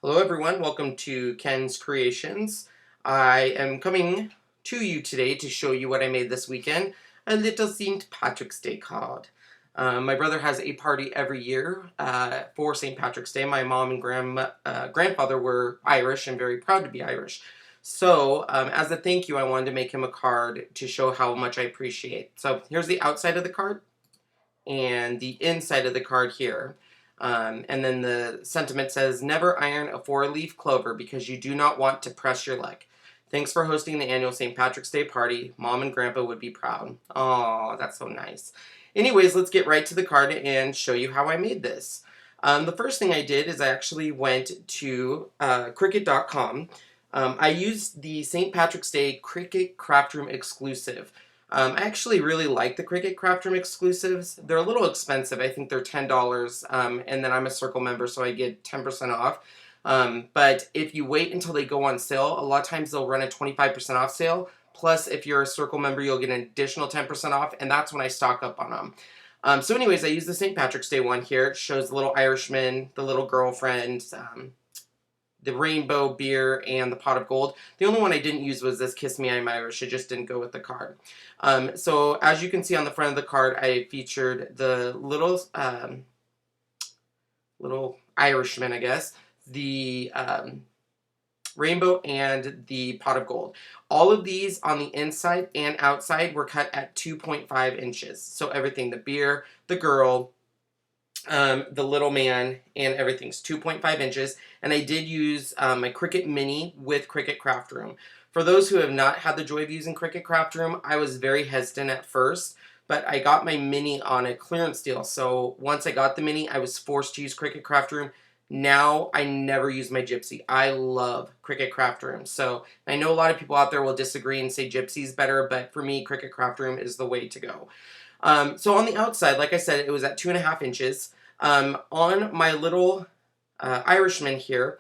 Hello everyone, welcome to Ken's Creations. I am coming to you today to show you what I made this weekend, a little St. Patrick's Day card. My brother has a party every year for St. Patrick's Day. My mom and grandfather were Irish and very proud to be Irish. So as a thank you, I wanted to make him a card to show how much I appreciate. So here's the outside of the card and the inside of the card here. And then the sentiment says, never iron a 4-leaf clover because you do not want to press your luck. Thanks for hosting the annual St. Patrick's Day party. Mom and Grandpa would be proud. Aw, that's so nice. Anyways, let's get right to the card and show you how I made this. The first thing I did is I actually went to Cricut.com. I used the St. Patrick's Day Cricut Craft Room exclusive. I actually really like the Cricut Craft Room exclusives. They're a little expensive. I think they're $10, and then I'm a Circle member, so I get 10% off. But if you wait until they go on sale, a lot of times they'll run a 25% off sale. Plus, if you're a Circle member, you'll get an additional 10% off, and that's when I stock up on them. So anyways, I use the St. Patrick's Day one here. It shows the little Irishman, the little girlfriend, the rainbow beer, and the pot of gold. The only one I didn't use was this Kiss Me I'm Irish. It just didn't go with the card. So as you can see on the front of the card, I featured the little Irishman, I guess, the rainbow, and the pot of gold. All of these on the inside and outside were cut at 2.5 inches. So everything, the beer, the girl, the little man, and everything's 2.5 inches. And I did use my Cricut Mini with Cricut Craft Room. For those who have not had the joy of using Cricut Craft Room, I was very hesitant at first, but I got my Mini on a clearance deal. So once I got the Mini, I was forced to use Cricut Craft Room. Now I never use my Gypsy. I love Cricut Craft Room. So I know a lot of people out there will disagree and say Gypsy's better, but for me, Cricut Craft Room is the way to go. So on the outside, like I said, it was at 2.5 inches. On my little Irishman here,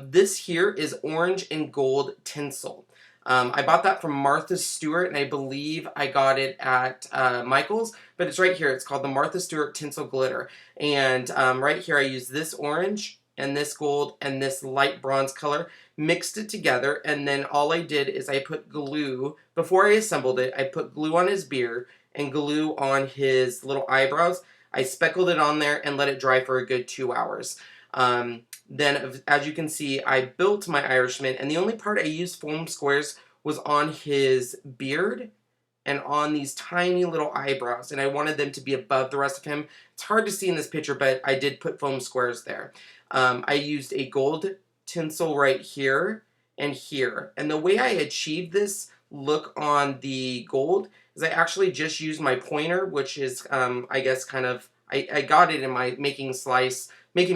this here is orange and gold tinsel. I bought that from Martha Stewart, and I believe I got it at Michael's, but it's right here. It's called the Martha Stewart Tinsel Glitter. And right here I used this orange and this gold and this light bronze color, mixed it together, and then all I did is I put glue, before I assembled it, I put glue on his beard and glue on his little eyebrows. I speckled it on there and let it dry for a good 2 hours. Then, as you can see, I built my Irishman, and the only part I used foam squares was on his beard and on these tiny little eyebrows, and I wanted them to be above the rest of him. It's hard to see in this picture, but I did put foam squares there. I used a gold tinsel right here and here, and the way I achieved this look on the gold is I actually just used my pointer, which is, I guess, kind of, I got it in my Making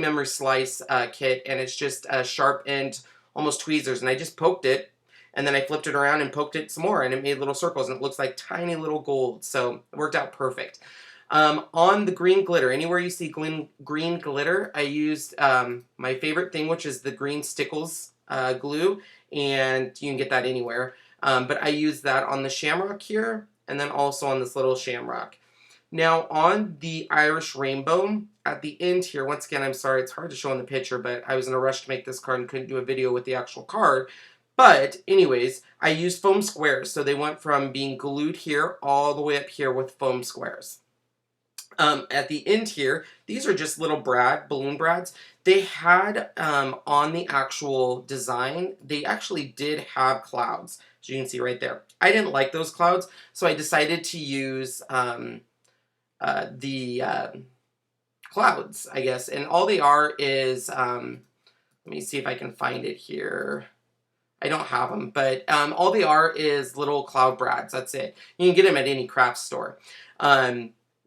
Memory Slice kit, and it's just a sharp end, almost tweezers, and I just poked it, and then I flipped it around and poked it some more, and it made little circles, and it looks like tiny little gold, so it worked out perfect. On the green glitter, anywhere you see green glitter, I used my favorite thing, which is the green Stickles glue, and you can get that anywhere. But I used that on the shamrock here, and then also on this little shamrock. Now, on the Irish rainbow, at the end here, once again, I'm sorry, it's hard to show in the picture, but I was in a rush to make this card and couldn't do a video with the actual card. But, anyways, I used foam squares, so they went from being glued here all the way up here with foam squares. At the end here, these are just little balloon brads. They had, on the actual design, they actually did have clouds, as you can see right there. I didn't like those clouds, so I decided to use the clouds, I guess. And all they are is, let me see if I can find it here. I don't have them, but all they are is little cloud brads. That's it. You can get them at any craft store.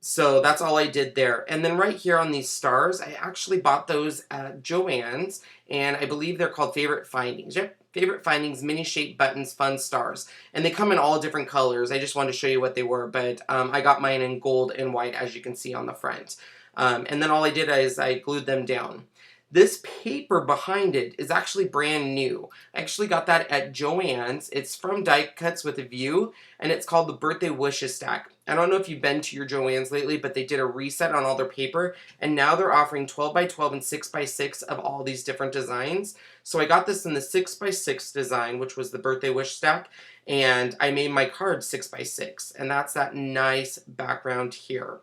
So that's all I did there. And then right here on these stars, I actually bought those at Joann's, and I believe they're called Favorite Findings. Yep, Favorite Findings Mini Shape Buttons Fun Stars. And they come in all different colors. I just wanted to show you what they were, but I got mine in gold and white, as you can see on the front. And then all I did is I glued them down. This paper behind it is actually brand new. I actually got that at Joann's. It's from Die Cuts with a View, and it's called the Birthday Wishes Stack. I don't know if you've been to your Joann's lately, but they did a reset on all their paper, and now they're offering 12 by 12 and 6 by 6 of all these different designs. So I got this in the 6 by 6 design, which was the birthday wish stack, and I made my card 6 by 6, and that's that nice background here.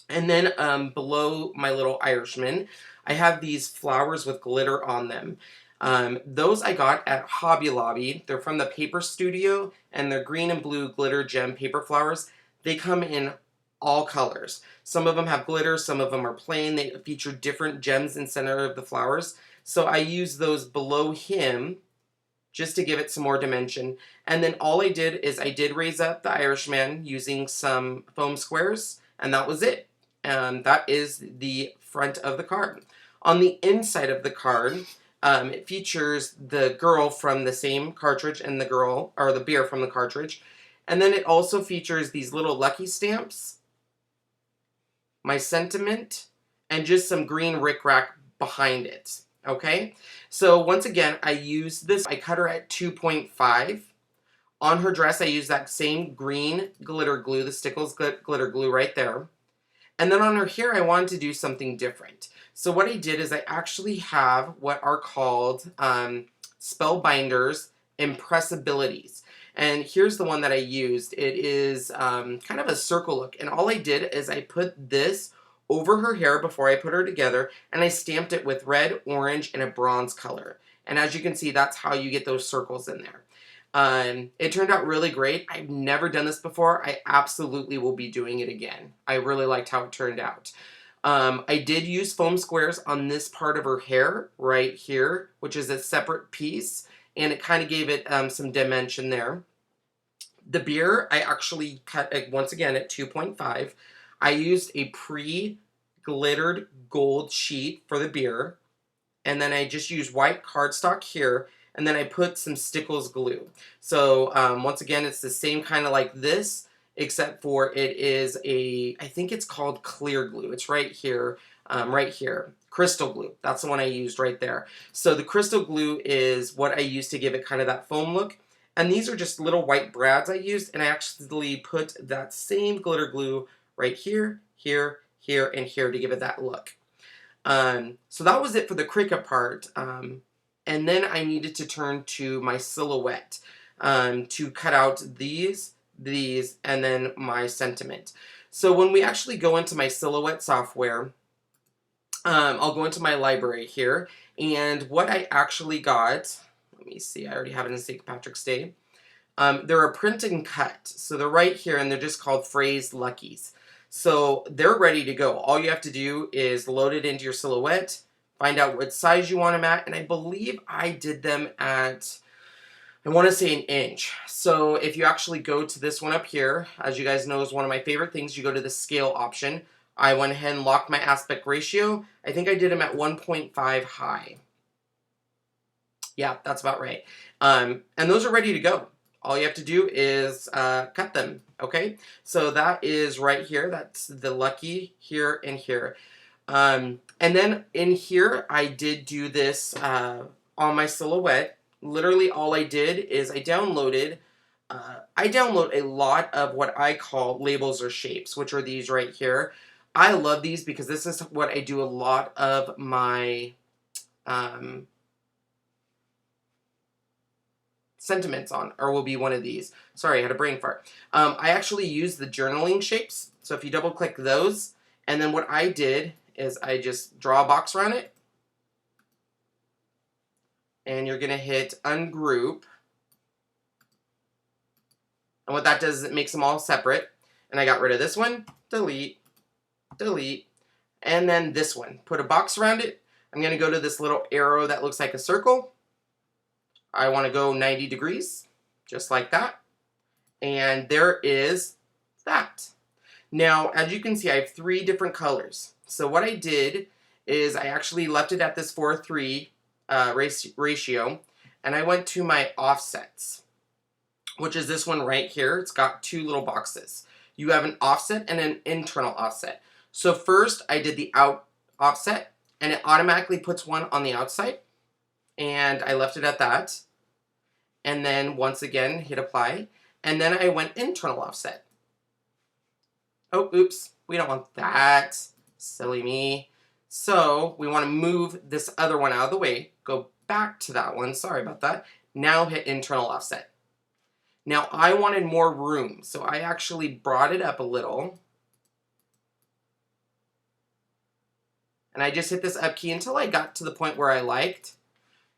And then below my little Irishman, I have these flowers with glitter on them. Those I got at Hobby Lobby. They're from the Paper Studio, and they're green and blue glitter gem paper flowers. They come in all colors. Some of them have glitter, some of them are plain. They feature different gems in the center of the flowers. So I use those below him just to give it some more dimension. And then all I did is I did raise up the Irishman using some foam squares, and that was it. That is the front of the card. On the inside of the card, it features the girl from the same cartridge and the girl, or the beer from the cartridge. And then it also features these little lucky stamps, my sentiment, and just some green rickrack behind it. Okay? So once again, I used this. I cut her at 2.5. On her dress, I used that same green glitter glue, the Stickles glitter glue right there. And then on her hair, I wanted to do something different. So what I did is I actually have what are called Spellbinder's Impressibilities. And here's the one that I used. It is kind of a circle look. And all I did is I put this over her hair before I put her together, and I stamped it with red, orange, and a bronze color. And as you can see, that's how you get those circles in there. It turned out really great. I've never done this before. I absolutely will be doing it again. I really liked how it turned out. I did use foam squares on this part of her hair right here, which is a separate piece, and it kind of gave it some dimension there. The beer, I actually cut, once again, at 2.5. I used a pre-glittered gold sheet for the beer, and then I just used white cardstock here, and then I put some Stickles glue. So once again, it's the same kind of like this, except for it is I think it's called clear glue. It's right here, crystal glue. That's the one I used right there. So the crystal glue is what I used to give it kind of that foam look. And these are just little white brads I used, and I actually put that same glitter glue right here, here, here, and here to give it that look. So that was it for the Cricut part. And then I needed to turn to my silhouette to cut out these, and then my sentiment. So when we actually go into my Silhouette software, I'll go into my library here, and what I actually got, let me see, I already have it in St. Patrick's Day. They're a print and cut, so they're right here, and they're just called Phrase Luckies. So they're ready to go. All you have to do is load it into your Silhouette, find out what size you want them at, and I believe I did them at, I want to say, 1 inch. So if you actually go to this one up here, as you guys know is one of my favorite things, you go to the scale option. I went ahead and locked my aspect ratio. I think I did them at 1.5 high. Yeah, that's about right. And those are ready to go. All you have to do is cut them, okay? So that is right here. That's the lucky here and here. And then in here, I did do this on my Silhouette. Literally all I did is I download a lot of what I call labels or shapes, which are these right here. I love these because this is what I do a lot of my sentiments on, or will be one of these. Sorry, I had a brain fart. I actually use the journaling shapes. So if you double click those, and then what I did is I just draw a box around it, and you're gonna hit ungroup. And what that does is it makes them all separate. And I got rid of this one, delete, delete, and then this one. Put a box around it. I'm gonna go to this little arrow that looks like a circle. I want to go 90 degrees, just like that. And there is that. Now, as you can see, I have 3 different colors. So what I did is I actually left it at this 4:3 ratio, and I went to my offsets, which is this one right here. It's got 2 little boxes. You have an offset and an internal offset. So first I did the out offset, and it automatically puts one on the outside, and I left it at that. And then once again hit apply, and then I went internal offset. Oh, oops. We don't want that. Silly me. So we want to move this other one out of the way. Go back to that one. Sorry about that. Now hit internal offset. Now I wanted more room, so I actually brought it up a little. And I just hit this up key until I got to the point where I liked,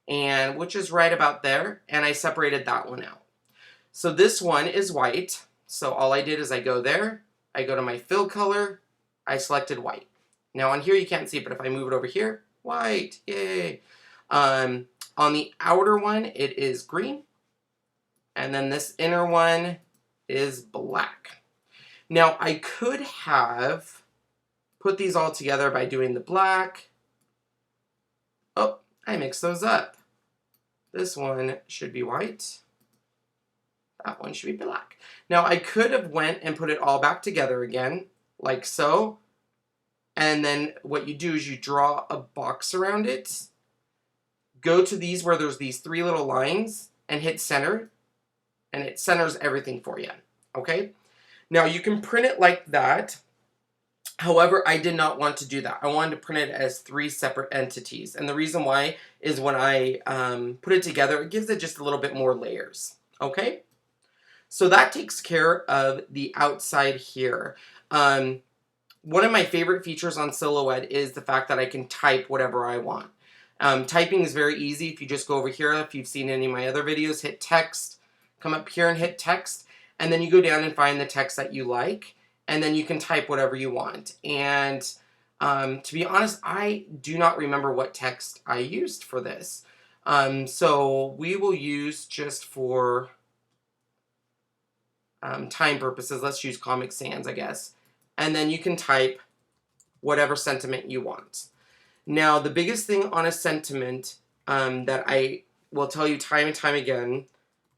and which is right about there, and I separated that one out. So this one is white, so all I did is I go there, I go to my fill color, I selected white. Now on here you can't see it, but if I move it over here, white, yay. On the outer one, it is green, and then this inner one is black. Now I could have put these all together by doing the black. Oh, I mixed those up. This one should be white. That one should be black. Now I could have went and put it all back together again, like so. And then what you do is you draw a box around it. Go to these where there's these three little lines and hit center. And it centers everything for you, okay? Now you can print it like that. However, I did not want to do that. I wanted to print it as three separate entities. And the reason why is when I put it together, it gives it just a little bit more layers, okay? So that takes care of the outside here. One of my favorite features on Silhouette is the fact that I can type whatever I want. Typing is very easy. If you just go over here, if you've seen any of my other videos, hit text, come up here and hit text, and then you go down and find the text that you like, and then you can type whatever you want. And to be honest, I do not remember what text I used for this. So we will use just for time purposes, let's use Comic Sans, I guess. And then you can type whatever sentiment you want. Now, the biggest thing on a sentiment that I will tell you time and time again,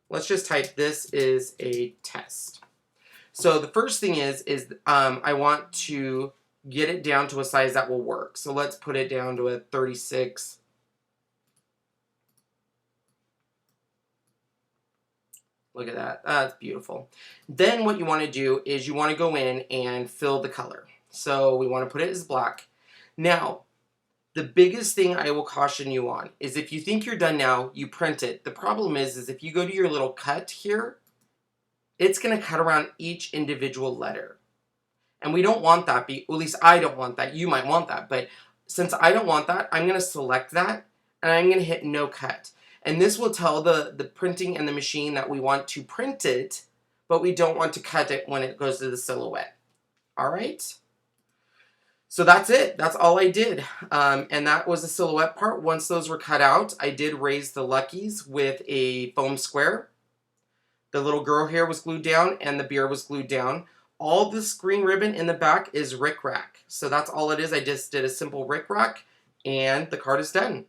let's just type, this is a test. So the first thing is I want to get it down to a size that will work. So let's put it down to a 36. Look at that. That's beautiful. Then what you want to do is you want to go in and fill the color. So we want to put it as black. Now, the biggest thing I will caution you on is if you think you're done now, you print it. The problem is if you go to your little cut here, it's going to cut around each individual letter. And we don't want that. Well, at least I don't want that. You might want that. But since I don't want that, I'm going to select that and I'm going to hit no cut. And this will tell the printing and the machine that we want to print it, but we don't want to cut it when it goes to the Silhouette. All right? So that's it. That's all I did. And that was the Silhouette part. Once those were cut out, I did raise the Luckies with a foam square. The little girl here was glued down and the beer was glued down. All this green ribbon in the back is rickrack. So that's all it is. I just did a simple rickrack and the card is done.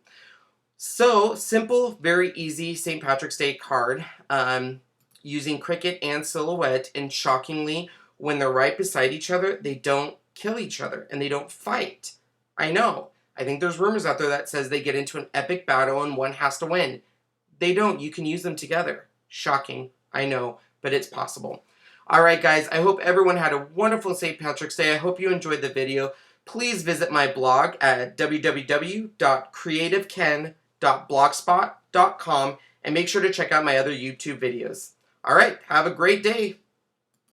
So simple, very easy St. Patrick's Day card using Cricut and Silhouette, and shockingly, when they're right beside each other, they don't kill each other and they don't fight. I know. I think there's rumors out there that says they get into an epic battle and one has to win. They don't. You can use them together. Shocking. I know, but it's possible. All right, guys. I hope everyone had a wonderful St. Patrick's Day. I hope you enjoyed the video. Please visit my blog at www.creativeken.blogspot.com and make sure to check out my other YouTube videos. All right. Have a great day.